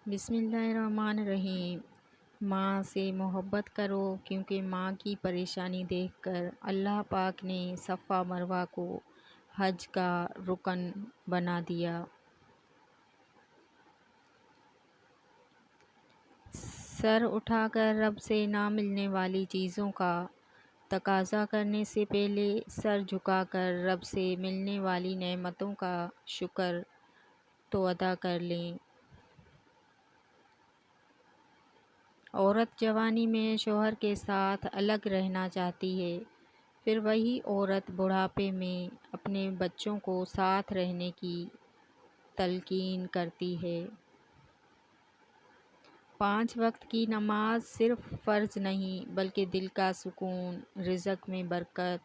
بسم اللہ الرحمن الرحیم۔ ماں سے محبت کرو کیونکہ ماں کی پریشانی دیکھ کر اللہ پاک نے صفا مروہ کو حج کا رکن بنا دیا۔ سر اٹھا کر رب سے نہ ملنے والی چیزوں کا تقاضا کرنے سے پہلے سر جھکا کر رب سے ملنے والی نعمتوں کا شکر تو ادا کر لیں۔ عورت جوانی میں شوہر کے ساتھ الگ رہنا چاہتی ہے، پھر وہی عورت بڑھاپے میں اپنے بچوں کو ساتھ رہنے کی تلقین کرتی ہے۔ 5 وقت کی نماز صرف فرض نہیں بلکہ دل کا سکون، رزق میں برکت،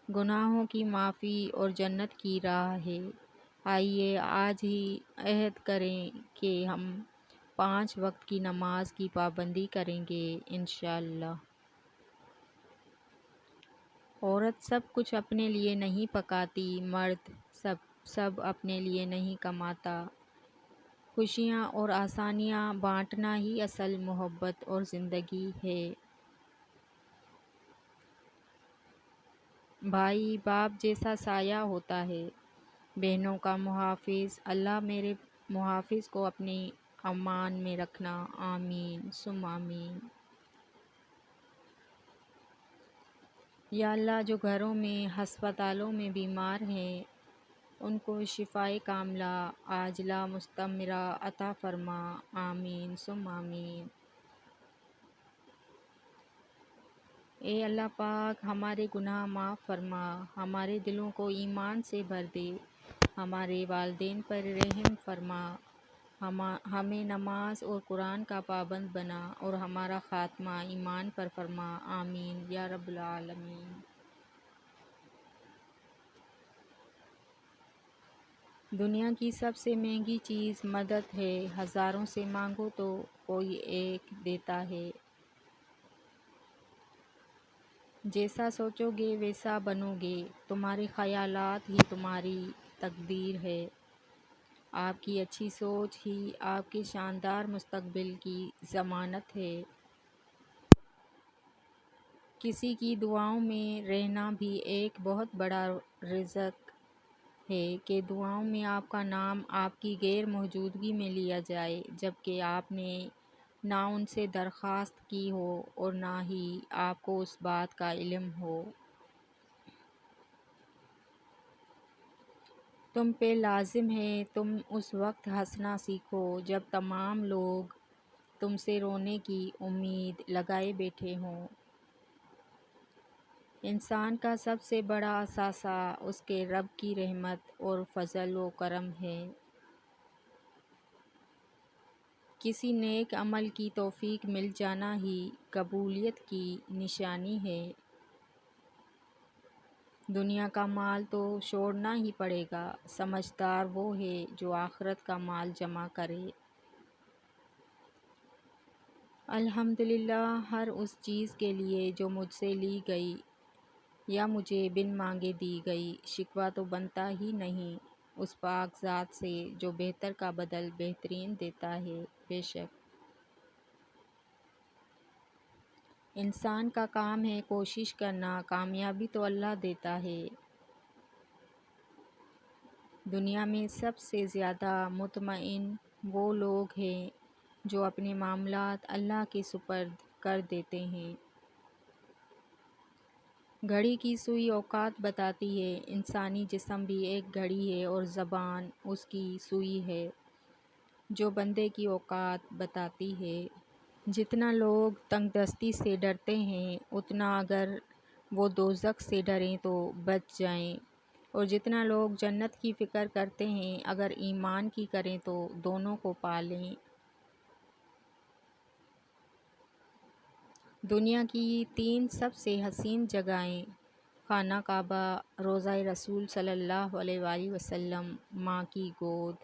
گناہوں کی معافی اور جنت کی راہ ہے۔ آئیے آج ہی عہد کریں کہ ہم 5 وقت کی نماز کی پابندی کریں گے انشاءاللہ۔ عورت سب کچھ اپنے لیے نہیں پکاتی، مرد سب اپنے لیے نہیں کماتا۔ خوشیاں اور آسانیاں بانٹنا ہی اصل محبت اور زندگی ہے۔ بھائی باپ جیسا سایہ ہوتا ہے، بہنوں کا محافظ۔ اللہ میرے محافظ کو اپنی امان میں رکھنا، آمین ثم آمین۔ یا اللہ جو گھروں میں، ہسپتالوں میں بیمار ہیں ان کو شفائے کاملہ عاجلہ مستمرہ عطا فرما، آمین ثم آمین۔ اے اللہ پاک ہمارے گناہ معاف فرما، ہمارے دلوں کو ایمان سے بھر دے، ہمارے والدین پر رحم فرما، ہمیں نماز اور قرآن کا پابند بنا اور ہمارا خاتمہ ایمان پر فرما، آمین یا رب العالمین۔ دنیا کی سب سے مہنگی چیز مدد ہے، ہزاروں سے مانگو تو کوئی ایک دیتا ہے۔ جیسا سوچو گے ویسا بنو گے، تمہارے خیالات ہی تمہاری تقدیر ہے۔ آپ کی اچھی سوچ ہی آپ کے شاندار مستقبل کی ضمانت ہے۔ کسی کی دعاؤں میں رہنا بھی ایک بہت بڑا رزق ہے کہ دعاؤں میں آپ کا نام آپ کی غیر موجودگی میں لیا جائے، جبکہ آپ نے نہ ان سے درخواست کی ہو اور نہ ہی آپ کو اس بات کا علم ہو۔ تم پہ لازم ہے تم اس وقت ہنسنا سیکھو جب تمام لوگ تم سے رونے کی امید لگائے بیٹھے ہوں۔ انسان کا سب سے بڑا اثاثہ اس کے رب کی رحمت اور فضل و کرم ہے۔ کسی نیک عمل کی توفیق مل جانا ہی قبولیت کی نشانی ہے۔ دنیا کا مال تو چھوڑنا ہی پڑے گا، سمجھدار وہ ہے جو آخرت کا مال جمع کرے۔ الحمدللہ ہر اس چیز کے لیے جو مجھ سے لی گئی یا مجھے بن مانگے دی گئی، شکوہ تو بنتا ہی نہیں اس پاک ذات سے جو بہتر کا بدل بہترین دیتا ہے۔ بے شک انسان کا کام ہے کوشش کرنا، کامیابی تو اللہ دیتا ہے۔ دنیا میں سب سے زیادہ مطمئن وہ لوگ ہیں جو اپنے معاملات اللہ کے سپرد کر دیتے ہیں۔ گھڑی کی سوئی اوقات بتاتی ہے، انسانی جسم بھی ایک گھڑی ہے اور زبان اس کی سوئی ہے جو بندے کی اوقات بتاتی ہے۔ جتنا لوگ تنگ دستی سے ڈرتے ہیں اتنا اگر وہ دوزخ سے ڈریں تو بچ جائیں، اور جتنا لوگ جنت کی فکر کرتے ہیں اگر ایمان کی کریں تو دونوں کو پا لیں۔ دنیا کی 3 سب سے حسین جگہیں خانہ کعبہ، روضہ رسول صلی اللہ علیہ وآلہ وسلم، ماں کی گود۔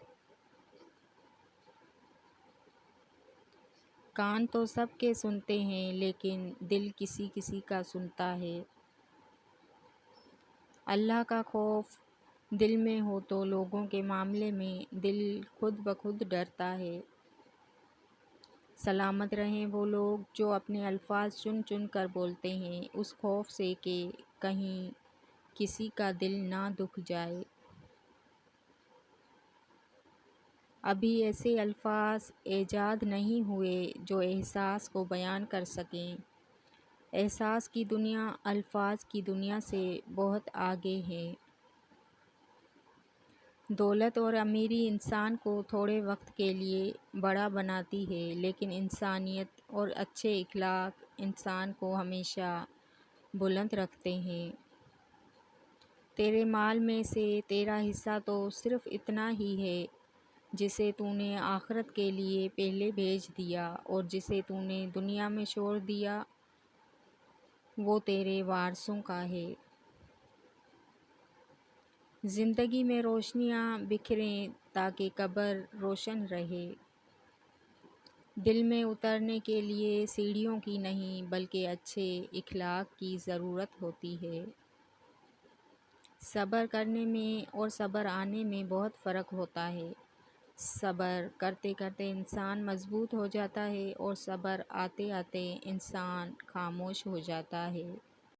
کان تو سب کے سنتے ہیں لیکن دل کسی کسی کا سنتا ہے۔ اللہ کا خوف دل میں ہو تو لوگوں کے معاملے میں دل خود بخود ڈرتا ہے۔ سلامت رہیں وہ لوگ جو اپنے الفاظ چن چن کر بولتے ہیں، اس خوف سے کہ کہیں کسی کا دل نہ دکھ جائے۔ ابھی ایسے الفاظ ایجاد نہیں ہوئے جو احساس کو بیان کر سکیں۔ احساس کی دنیا الفاظ کی دنیا سے بہت آگے ہے۔ دولت اور امیری انسان کو تھوڑے وقت کے لیے بڑا بناتی ہے، لیکن انسانیت اور اچھے اخلاق انسان کو ہمیشہ بلند رکھتے ہیں۔ تیرے مال میں سے تیرا حصہ تو صرف اتنا ہی ہے جسے تو نے آخرت کے لیے پہلے بھیج دیا، اور جسے تو نے دنیا میں چھوڑ دیا وہ تیرے وارثوں کا ہے۔ زندگی میں روشنیاں بکھریں تاکہ قبر روشن رہے۔ دل میں اترنے کے لیے سیڑھیوں کی نہیں بلکہ اچھے اخلاق کی ضرورت ہوتی ہے۔ صبر کرنے میں اور صبر آنے میں بہت فرق ہوتا ہے۔ صبر کرتے کرتے انسان مضبوط ہو جاتا ہے، اور صبر آتے آتے انسان خاموش ہو جاتا ہے۔